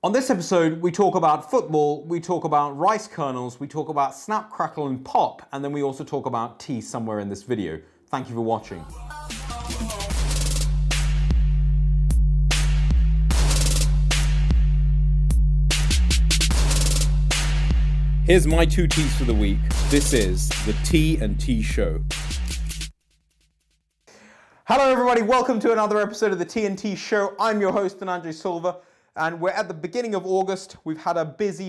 On this episode, we talk about football, we talk about rice kernels, we talk about snap, crackle and pop, and then we also talk about tea somewhere in this video. Thank you for watching. Here's my two teas for the week. This is the T&T Show. Hello everybody, welcome to another episode of the T&T Show. I'm your host, Andre Silva. And we're at the beginning of August. We've had a busy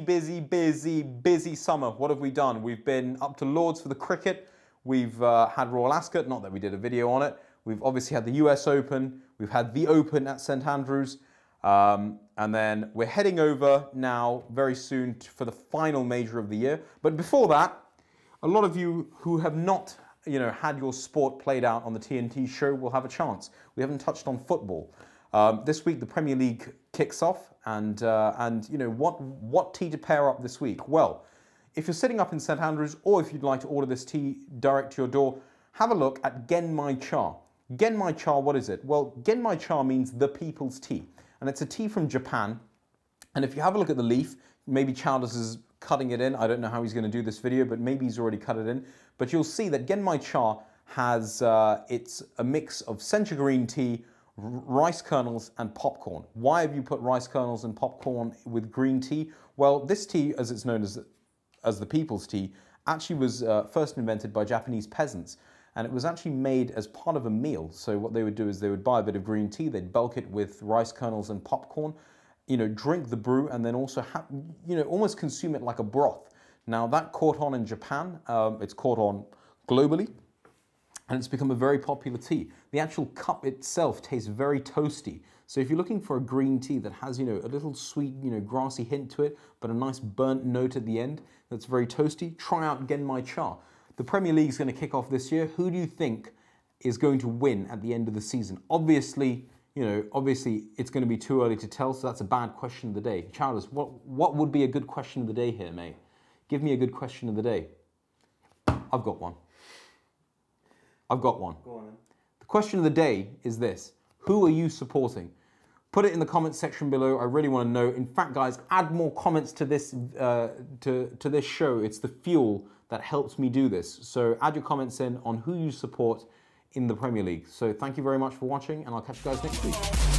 summer. What have we done? We've been up to Lords for the cricket. We've had Royal Ascot, not that we did a video on it. We've obviously had the US Open. We've had the Open at St Andrews. And then we're heading over now very soon for the final major of the year. But before that, a lot of you who have not had your sport played out on the T&T Show will have a chance. We haven't touched on football. This week the Premier League kicks off, and what tea to pair up this week? Well, if you're sitting up in St Andrews, or if you'd like to order this tea direct to your door, have a look at Genmai Cha. Genmai Cha, what is it? Well, Genmai Cha means the people's tea, and it's a tea from Japan. And if you have a look at the leaf, maybe Chowders is cutting it in. I don't know how he's going to do this video, but maybe he's already cut it in. But you'll see that Genmai Cha has it's a mix of sencha green tea, rice kernels and popcorn. Why have you put rice kernels and popcorn with green tea? Well, this tea, as it's known as the people's tea, actually was first invented by Japanese peasants, and it was actually made as part of a meal. So what they would do is they would buy a bit of green tea, they'd bulk it with rice kernels and popcorn, drink the brew, and then also almost consume it like a broth. Now that caught on in Japan, it's caught on globally, and it's become a very popular tea. The actual cup itself tastes very toasty. So if you're looking for a green tea that has, a little sweet, grassy hint to it, but a nice burnt note at the end that's very toasty, try out Genmai Cha. The Premier League is going to kick off this year. Who do you think is going to win at the end of the season? Obviously, it's going to be too early to tell, so that's a bad question of the day. Chowders, what would be a good question of the day here, mate? Give me a good question of the day. I've got one. Go on, then. The question of the day is this: who are you supporting? Put it in the comments section below. I really want to know. In fact, guys, add more comments to this to this show. It's the fuel that helps me do this. So add your comments in on who you support in the Premier League. So thank you very much for watching, and I'll catch you guys next week.